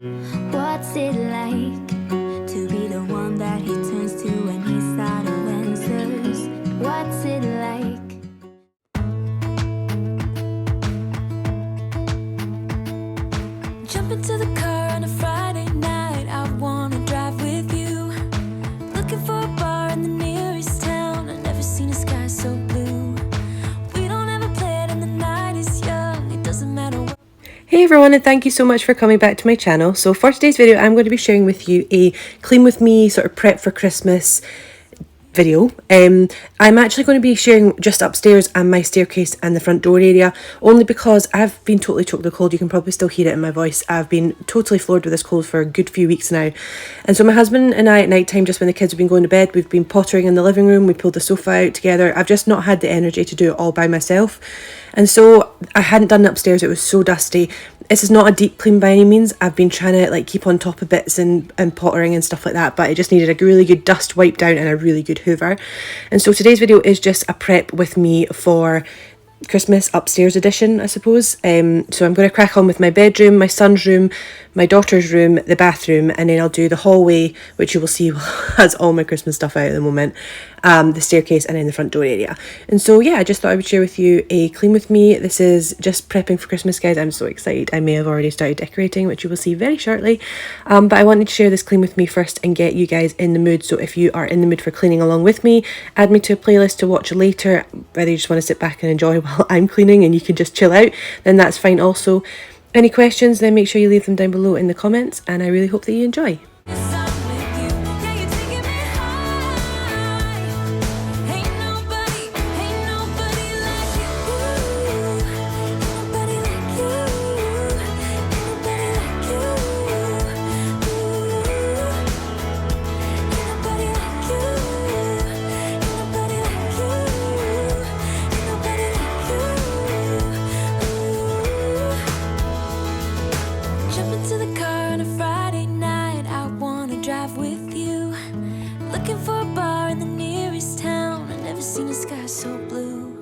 What's it like to be the one that he turns to when he's out of answers? What's it like? Jump into the car on a Friday night. I wanna drive with you. Looking for a bar in the nearest town. I've never seen a sky so blue. We don't ever play it and the night is young. It doesn't matter what. Hey everyone, and thank you so much for coming back to my channel. So for today's video, I'm going to be sharing with you a clean with me sort of prep for Christmas video. I'm actually going to be sharing just upstairs and my staircase and the front door area, only because I've been totally choked with cold. You can probably still hear it in my voice. I've been totally floored with this cold for a good few weeks now. And so my husband and I at night time, just when the kids have been going to bed, we've been pottering in the living room. We pulled the sofa out together. I've just not had the energy to do it all by myself. And so I hadn't done it upstairs. It was so dusty. This is not a deep clean by any means. I've been trying to like keep on top of bits and pottering and stuff like that, but it just needed a really good dust wipe down and a really good hoover. And so today's video is just a prep with me for Christmas upstairs edition, I suppose. So I'm going to crack on with my bedroom, my son's room, my daughter's room, the bathroom, and then I'll do the hallway, which you will see has all my Christmas stuff out at the moment, the staircase, and then the front door area. And so yeah, I just thought I would share with you a clean with me. This is just prepping for Christmas, guys. I'm so excited. I may have already started decorating, which you will see very shortly, but I wanted to share this clean with me first and get you guys in the mood. So if you are in the mood for cleaning along with me, add me to a playlist to watch later. Whether you just want to sit back and enjoy while I'm cleaning and you can just chill out, then that's fine also. Any questions, then make sure you leave them down below in the comments, and I really hope that you enjoy. Jump into the car on a Friday night. I wanna drive with you. Looking for a bar in the nearest town. I've never seen a sky so blue.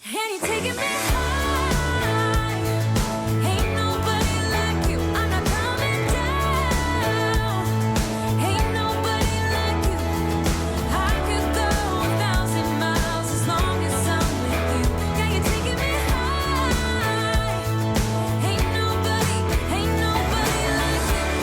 And you're taking me high. Ain't nobody like you. I'm not coming down. Ain't nobody like you. I could go 1,000 miles as long as I'm with you. Yeah, you're taking me high. Ain't nobody like you. Ain't nobody like you.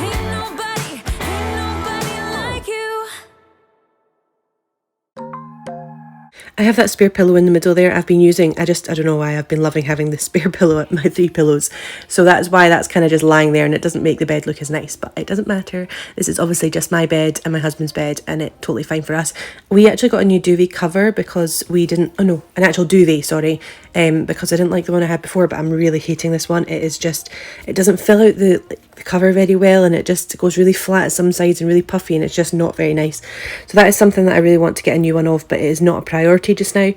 Ain't nobody like you. I have that spare pillow in the middle there. I've been using, I don't know why, I've been loving having this spare pillow at my 3 pillows. So that's why that's kind of just lying there, and it doesn't make the bed look as nice, but it doesn't matter. This is obviously just my bed and my husband's bed, and it's totally fine for us. We actually got a new duvet cover because we didn't, oh no, an actual duvet, sorry, because I didn't like the one I had before, but I'm really hating this one. It is just, it doesn't fill out the cover very well, and it just goes really flat at some sides and really puffy, and it's just not very nice. So that is something that I really want to get a new one of, but it is not a priority just now.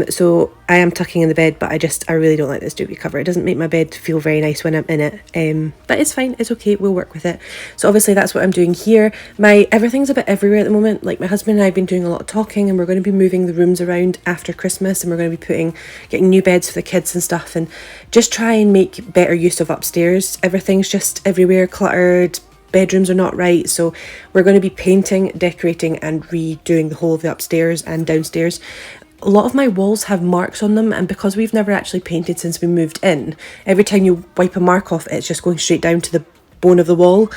So I am tucking in the bed, but I really don't like this duvet cover. It doesn't make my bed feel very nice when I'm in it, but it's fine, it's okay, we'll work with it. So obviously that's what I'm doing here. Everything's a bit everywhere at the moment. Like, my husband and I have been doing a lot of talking, and we're going to be moving the rooms around after Christmas, and we're going to be getting new beds for the kids and stuff, and just try and make better use of upstairs. Everything's just everywhere, cluttered. Bedrooms are not right, so we're going to be painting, decorating, and redoing the whole of the upstairs and downstairs. A lot of my walls have marks on them, and because we've never actually painted since we moved in, every time you wipe a mark off, it's just going straight down to the bone of the wall.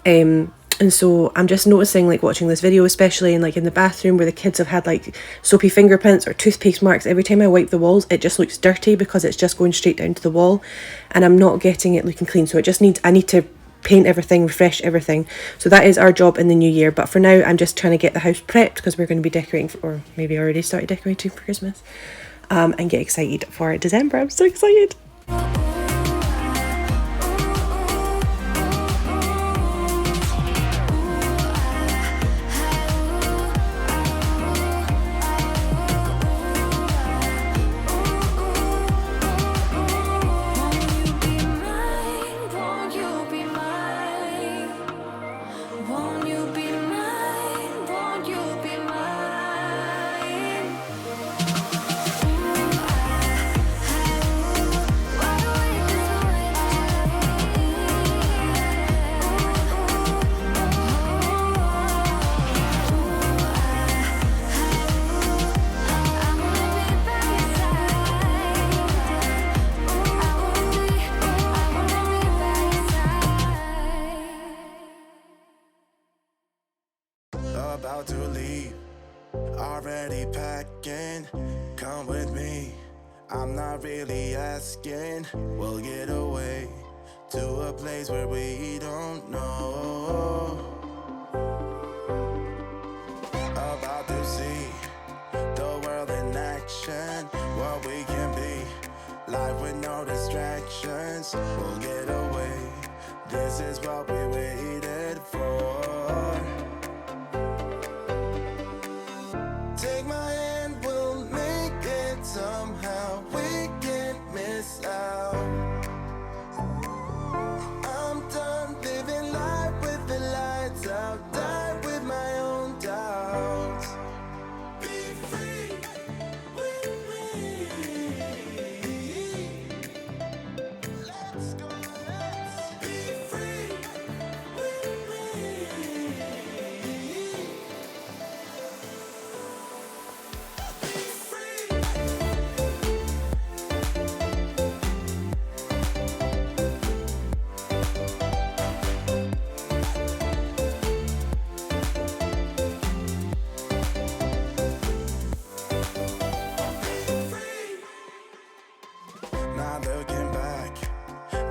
And so I'm just noticing, like, watching this video, especially in the bathroom where the kids have had like soapy fingerprints or toothpaste marks, every time I wipe the walls it just looks dirty because it's just going straight down to the wall, and I'm not getting it looking clean. So I need to paint everything, refresh everything. So that is our job in the new year, but for now I'm just trying to get the house prepped because we're going to be decorating or maybe already started decorating for Christmas, and get excited for December. I'm so excited. not really asking. We'll get away to a place where we don't know. About to see the world in action, what we can be. Life with no distractions, we'll get away. This is what we waited for. Take my hand, we'll make it somehow. We can't miss out. I'm done living life with the lights out. Die with my own doubts. Be free with me. Let's go, let's be free with me. Be free. Not looking back,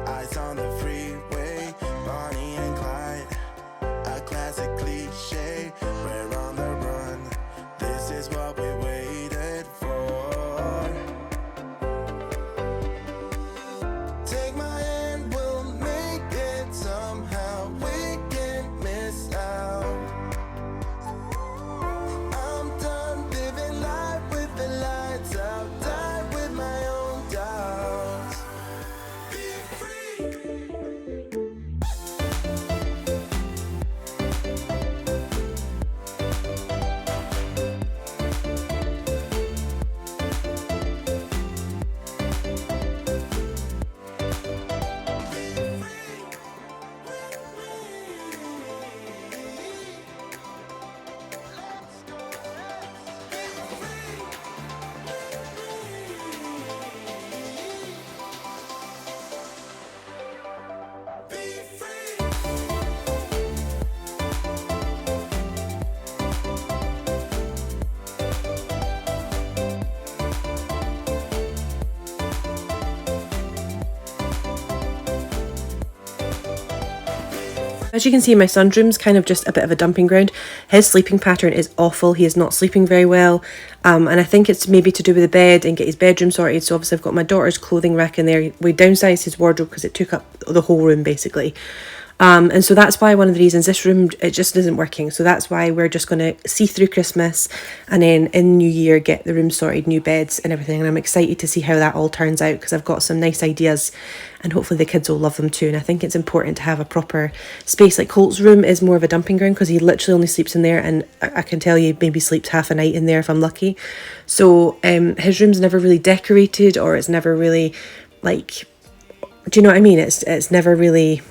eyes on the freeway, Bonnie and Clyde, a classic cliche. We're on the run, this is what we waited for. Take my hand, we'll make it somehow. We can't miss out. I'm done living life with the lights out. Die with my own doubts. Be free. As you can see, my son's room's kind of just a bit of a dumping ground. His sleeping pattern is awful. He is not sleeping very well. And I think it's maybe to do with the bed and get his bedroom sorted. So obviously I've got my daughter's clothing rack in there. We downsized his wardrobe because it took up the whole room basically. And so that's why one of the reasons this room, it just isn't working. So that's why we're just going to see through Christmas and then in New Year get the room sorted, new beds and everything. And I'm excited to see how that all turns out because I've got some nice ideas and hopefully the kids will love them too. And I think it's important to have a proper space. Like Colt's room is more of a dumping ground because he literally only sleeps in there, and I can tell you maybe sleeps half a night in there if I'm lucky. So his room's never really decorated, or it's never really like, do you know what I mean? It's never really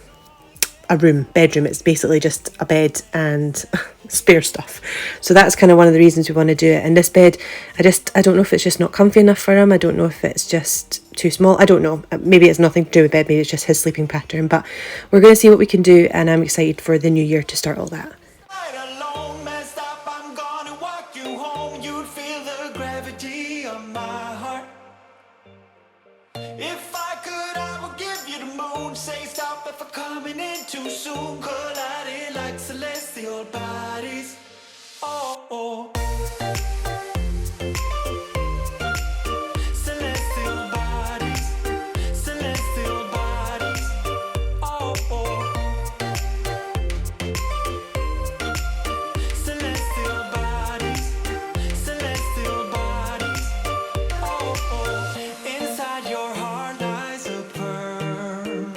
a bedroom. It's basically just a bed and spare stuff. So that's kind of one of the reasons we want to do it. And this bed, I don't know if it's just not comfy enough for him. I don't know if it's just too small. I don't know. Maybe it's nothing to do with bed. Maybe it's just his sleeping pattern. But we're going to see what we can do, and I'm excited for the new year to start all that. Right alone, messed up, I'm gonna walk you home. You'd feel the gravity of my heart. If I could, I would give you the moon. Say stop if I'm coming in too soon. Colliding like celestial bodies. Oh, oh. Celestial bodies. Celestial bodies. Oh, oh. Celestial bodies. Celestial bodies. Oh, oh. Inside your heart lies a pearl.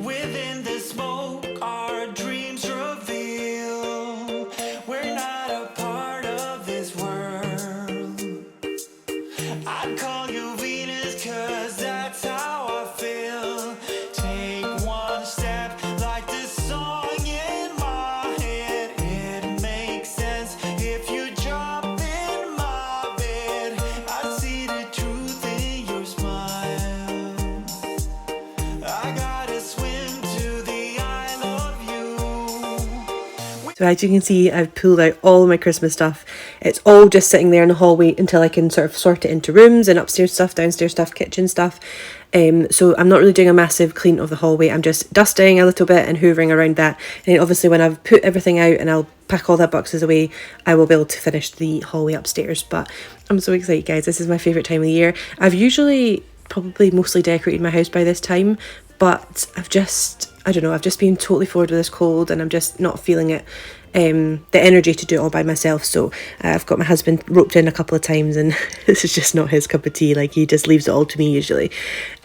Within the smoke, our dreams reveal. We're not a part of this world. I'd call you Venus, 'cause that's how I feel. Take one step, like the song in my head. It makes sense if you jump in my bed. I see the truth in your smile. I gotta swim to the Isle of You. So as you can see, I've pulled out all of my Christmas stuff. it's all just sitting there in the hallway until I can sort of sort it into rooms and upstairs stuff, downstairs stuff, kitchen stuff. So I'm not really doing a massive clean of the hallway. I'm just dusting a little bit and hoovering around that. And then obviously when I've put everything out and I'll pack all that boxes away, I will be able to finish the hallway upstairs. But I'm so excited, guys. This is my favourite time of the year. I've usually probably mostly decorated my house by this time, but I've just been totally floored with this cold and I'm just not feeling it. The energy to do it all by myself, so I've got my husband roped in a couple of times and this is just not his cup of tea. Like, he just leaves it all to me usually.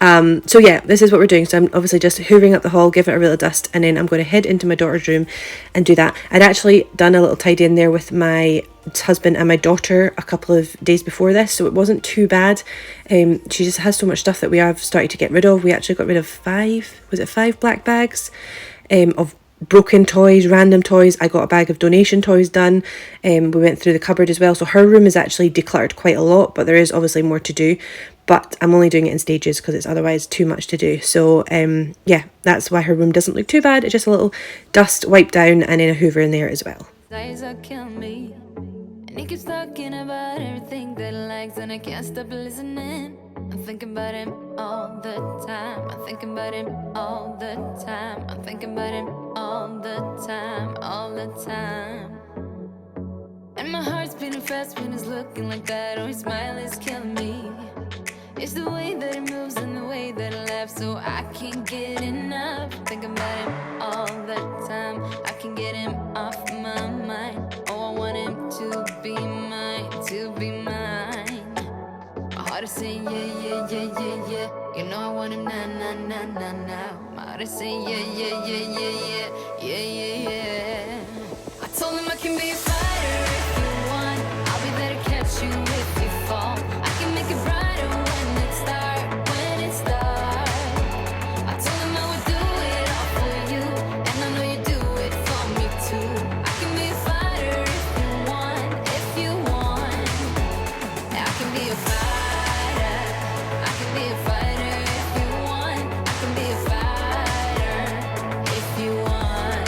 So yeah, this is what we're doing. So I'm obviously just hoovering up the hall, giving it a real dust, and then I'm going to head into my daughter's room and do that. I'd actually done a little tidy in there with my husband and my daughter a couple of days before this, so it wasn't too bad. She just has so much stuff that we have started to get rid of. We actually got rid of five black bags of broken toys, random toys. I got a bag of donation toys done. We went through the cupboard as well. So her room is actually decluttered quite a lot, but there is obviously more to do. But I'm only doing it in stages because it's otherwise too much to do. So yeah, that's why her room doesn't look too bad. It's just a little dust wipe down and then a hoover in there as well. Lies are killing me, and he keeps talking about everything that he likes, and I can't stop listening. I'm thinking about him all the time. I'm thinking about him all the time. I'm thinking about him all the time, all the time. And my heart's beating fast when he's looking like that. Oh, his smile is killing me. It's the way that he moves and the way that he laughs, so I can't get enough. Thinking about him all the time. I can't get him off my mind. Oh, I want him to be mine, to be mine. My heart is saying yeah, yeah, yeah, yeah, yeah. You know I want him now, now, now, now, now. My heart is saying yeah, yeah, yeah, yeah, yeah, yeah, yeah, yeah. I told him I can be a fighter if you want. I'll be there to catch you if you fall. I can make it brighter when it's dark, when it's dark. I told him I would do it all for you, and I know you do it for me too. I can be a fighter if you want, if you want. I can be a fighter. I can be a fighter if you want. I can be a fighter if you want.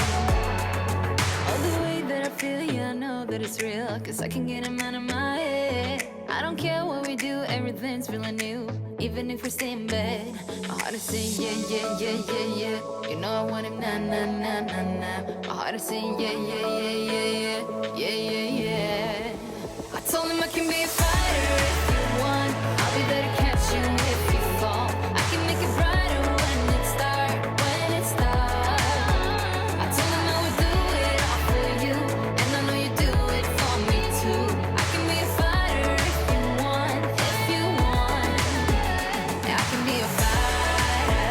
All the way that I feel, yeah, I know that it's real, cause I can get him out of my head. I don't care what we do, everything's feeling new, even if we stay in bed. My heart is saying yeah, yeah, yeah, yeah, yeah. You know I want him now, now, now, now, now. My heart is saying yeah, yeah, yeah, yeah, yeah, yeah, yeah, yeah. I told him I can be a fighter if you want. I'll be there to catch you if you fall. I can make it brighter when it's dark, when it's dark. I told him I would do it all for you, and I know you do it for me too. I can be a fighter if you want, if you want. Yeah, I can be a fighter.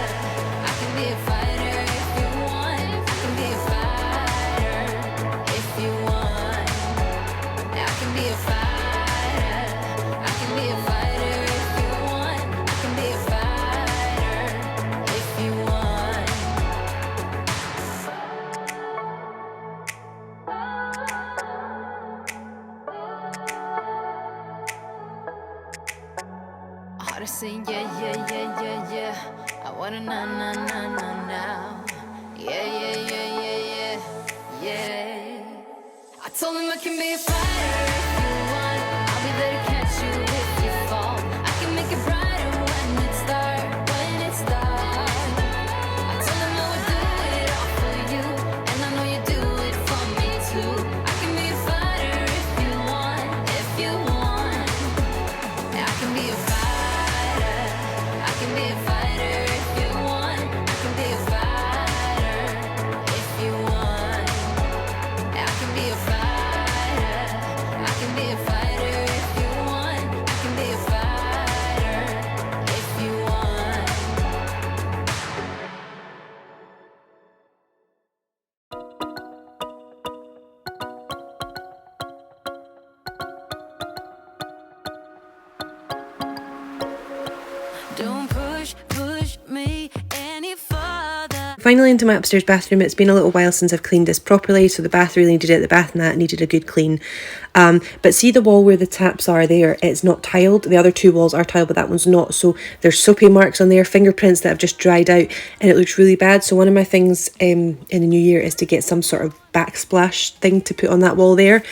I can be a fighter if you want. I can be a fighter if you want. Yeah, I can be a fighter. I can be a fighter if you want. I can be a fighter if you want. My heart is saying yeah, yeah, yeah, yeah, yeah. I wanna now, now, now, now, now. Yeah, yeah, yeah, yeah, yeah, yeah. I told him I can be a fighter if you want. I'll be there to catch you if you fall. I can make it brighter when it's dark, when it's dark. I told him I would do it all for you, and I know you do it for me too. I can be a fighter if you want, if you want. Yeah, I can be a fighter. I can be a fighter if you want. I can be a fighter if you want. Yeah, I can be a fighter. I can be a fighter if you want. I can be a fighter if you want. Don't push me any further. Finally into my upstairs bathroom. It's been a little while since I've cleaned this properly, so the bath really needed it. The bath mat needed a good clean. But see the wall where the taps are there, it's not tiled. The other two walls are tiled, but that one's not. So there's soapy marks on there, fingerprints that have just dried out, and it looks really bad. So one of my things in the new year is to get some sort of backsplash thing to put on that wall there.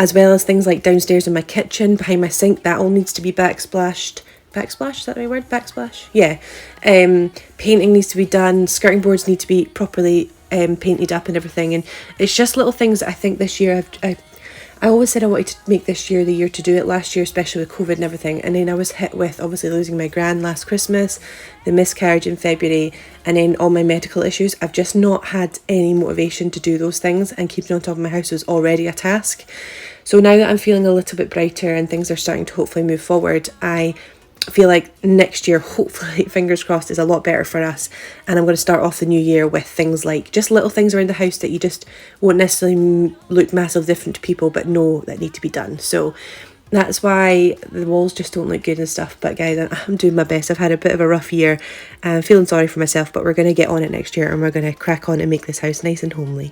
as well as things like downstairs in my kitchen, behind my sink, that all needs to be backsplashed. Backsplash, is that the right word? Backsplash? Yeah. Painting needs to be done, skirting boards need to be properly painted up and everything, and it's just little things that I think this year I always said I wanted to make this year the year to do it. Last year, especially with COVID and everything, and then I was hit with obviously losing my gran last Christmas, the miscarriage in February, and then all my medical issues. I've just not had any motivation to do those things, and keeping on top of my house was already a task. So now that I'm feeling a little bit brighter and things are starting to hopefully move forward, I feel like next year, hopefully, fingers crossed, is a lot better for us, and I'm going to start off the new year with things like just little things around the house that you just won't necessarily look massively different to people, but know that need to be done. So that's why the walls just don't look good and stuff. But guys, I'm doing my best. I've had a bit of a rough year, I'm feeling sorry for myself, but we're going to get on it next year, and we're going to crack on and make this house nice and homely.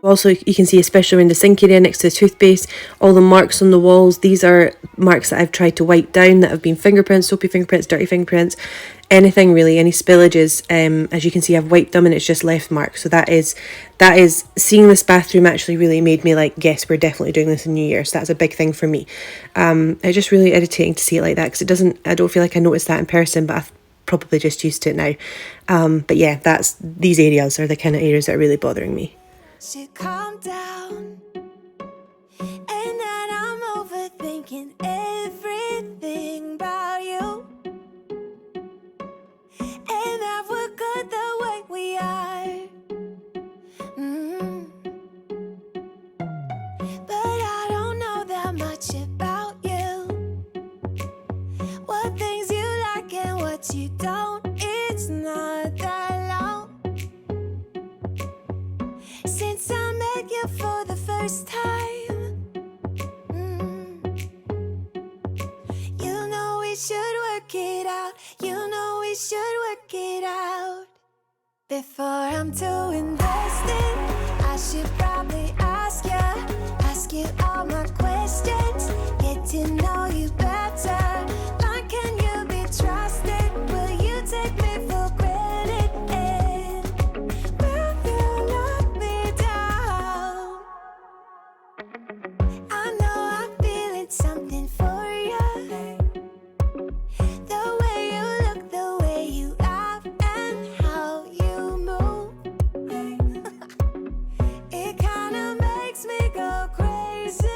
Also, you can see, especially in the sink area next to the toothpaste, all the marks on the walls. These are marks that I've tried to wipe down that have been fingerprints, soapy fingerprints, dirty fingerprints, anything really, any spillages. As you can see, I've wiped them and it's just left marks. So that is seeing this bathroom actually really made me like, yes, we're definitely doing this in New Year. So that's a big thing for me. It's just really irritating to see it like that, because I don't feel like I noticed that in person, but I've probably just used to it now. But yeah, these areas are the kind of areas that are really bothering me. Should calm down, and that I'm overthinking everything about you, and that we're good the way we are. But I don't know that much about you, what things you like and what you don't. It's not that long since I met you for the first time. You know we should work it out. You know we should work it out. Before I'm too invested, I should probably ask you all my questions, get to know you better. Like, can you be trusted? Will you take me for granted? Will you let me down? I know I'm feeling something for you. The way you look, the way you laugh, and how you move. It kinda makes me go crazy.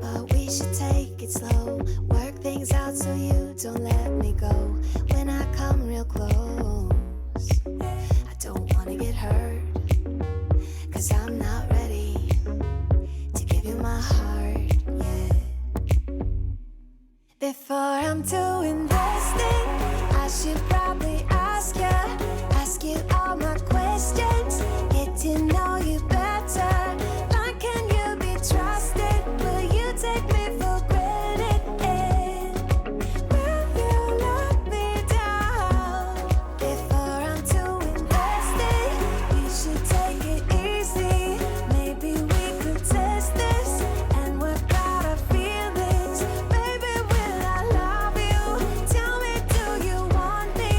But we should take it slow, work things out so you don't let me go. When I come real close, I don't wanna get hurt, 'cause I'm not ready to give you my heart yet. Before I'm too invested, I should probably ask you all my questions, get to know you better. Like, can you be trusted? Will you take me for granted? Will you let me down? Before I'm too invested, we should take it easy. Maybe we could test this and work out our feelings. Baby, will I love you? Tell me, do you want me?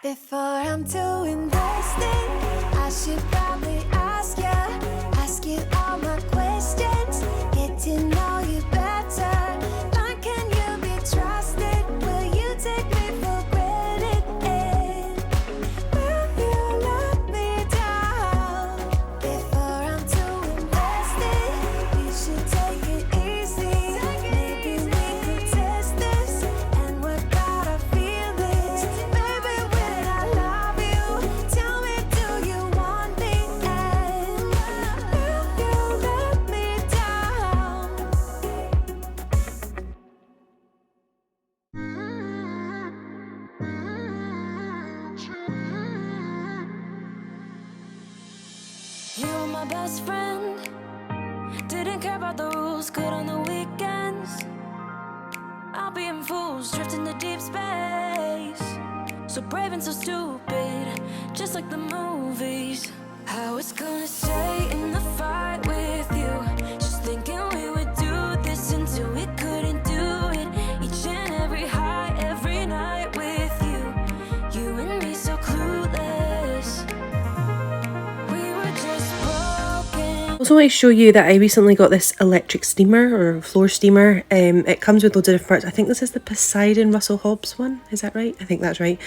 Before I'm too invested, I should probably ask you all my questions, get to know you better. Like, can you be trusted? Will you take me for granted? Will you let me down? Before I'm too invested, we should take it easy. Maybe we could test this and work out our feelings. Baby, will I love you? Tell me, do you want me? And will you let me down? You were my best friend. Didn't care about the rules, good on the weekends. I'll be in fools, drifting to deep space. So brave and so stupid, just like the movies. I was gonna stay in the fight with you, just thinking we would do this until we couldn't do it. Each and every high, every night with you, you and me so clueless. We were just broken. I also want to show you that I recently got this electric steamer or floor steamer. It comes with loads of different parts. I think this is the Poseidon Russell Hobbs one. Is that right? I think that's right.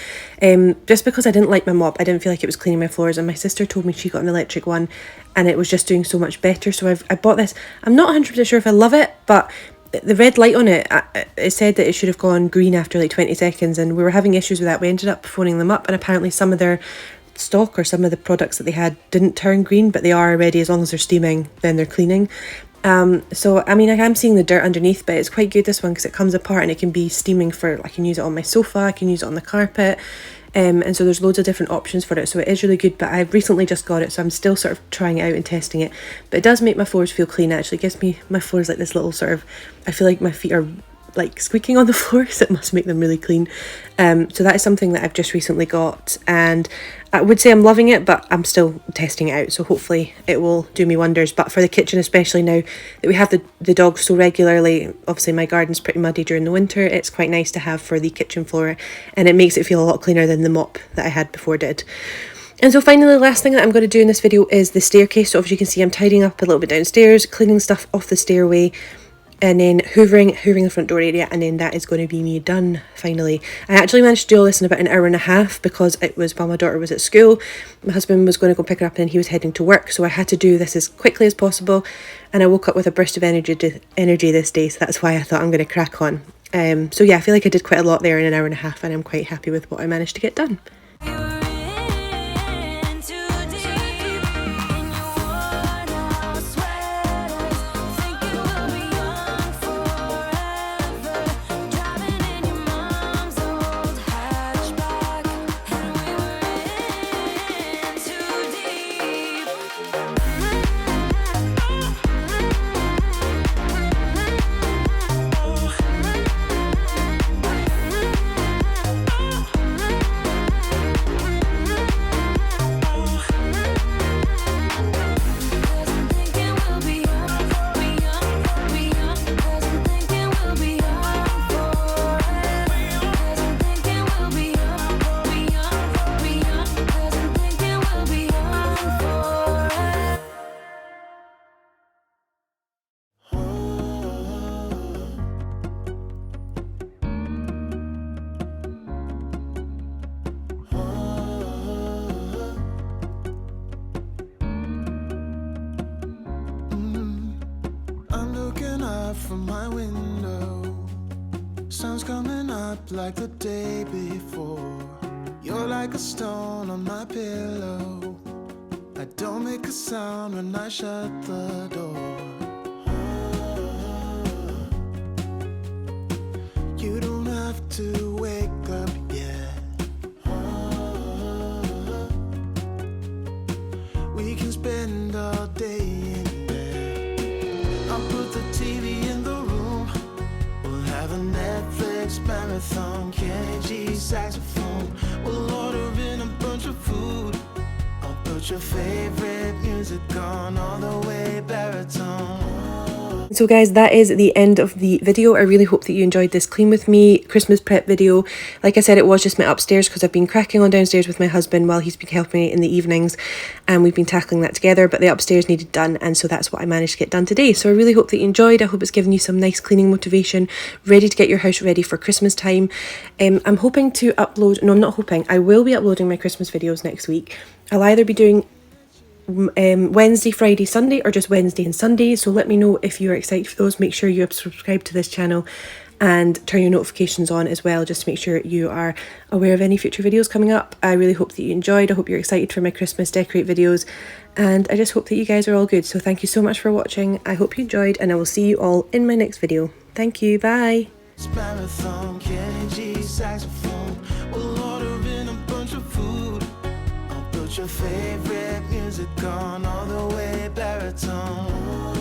Just because I didn't like my mop, I didn't feel like it was cleaning my floors, and my sister told me she got an electric one and it was just doing so much better. So I bought this. I'm not 100% sure if I love it, but the red light on it, it said that it should have gone green after like 20 seconds, and we were having issues with that. We ended up phoning them up, and apparently some of their stock or some of the products that they had didn't turn green, but they are already, as long as they're steaming, then they're cleaning. So I mean, I'm seeing the dirt underneath, but it's quite good, this one, because it comes apart and it can be steaming for, I can use it on my sofa, I can use it on the carpet, and so there's loads of different options for it, so it is really good. But I've recently just got it, so I'm still sort of trying it out and testing it, but it does make my floors feel clean. Actually, it gives me my floors like this little sort of, I feel like my feet are like squeaking on the floor, so it must make them really clean. So that is something that I've just recently got, and I would say I'm loving it, but I'm still testing it out, so hopefully it will do me wonders. But for the kitchen, especially now that we have the dogs so regularly, obviously my garden's pretty muddy during the winter, it's quite nice to have for the kitchen floor, and it makes it feel a lot cleaner than the mop that I had before did. And so finally, the last thing that I'm going to do in this video is the staircase. So as you can see, I'm tidying up a little bit downstairs, cleaning stuff off the stairway, and then hoovering the front door area, and then that is going to be me done finally. I actually managed to do all this in about an hour and a half, because it was while my daughter was at school. My husband was going to go pick her up and he was heading to work, so I had to do this as quickly as possible, and I woke up with a burst of energy this day, so that's why I thought I'm going to crack on. So yeah, I feel like I did quite a lot there in an hour and a half, and I'm quite happy with what I managed to get done. You were in too deep in your worn-out sweaters. Think you will be young forever, driving in your mom's old hatchback, and we were in too deep. I'm looking up from my window. Sun's coming up like the day before. You're like a stone on my pillow. I don't make a sound when I shut the door. You don't have to wake up yet. We can spend all day in bed. I'll put the TV in the room. We'll have a Netflix marathon. Kenny G saxophone. We'll order in a bunch of food. I'll put your favorite music on all the way baritone. So So guys, that is the end of the video. I really hope that you enjoyed this clean with me Christmas prep video. Like I said, it was just my upstairs because I've been cracking on downstairs with my husband while he's been helping me in the evenings, and we've been tackling that together, but the upstairs needed done, and so that's what I managed to get done today. So I really hope that you enjoyed. I hope it's given you some nice cleaning motivation, ready to get your house ready for Christmas time. I'm hoping to upload, no, I'm not hoping, I will be uploading my Christmas videos next week. I'll either be doing Wednesday, Friday, Sunday, or just Wednesday and Sunday. So let me know if you're excited for those. Make sure you subscribe to this channel and turn your notifications on as well, just to make sure you are aware of any future videos coming up. I really hope that you enjoyed. I hope you're excited for my Christmas decorate videos, and I just hope that you guys are all good. So thank you so much for watching. I hope you enjoyed, and I will see you all in my next video. Thank you. Bye. Marathon, Kenny G, saxophone. We'll order in a bunch of food. I'll put your favorite music on all the way baritone.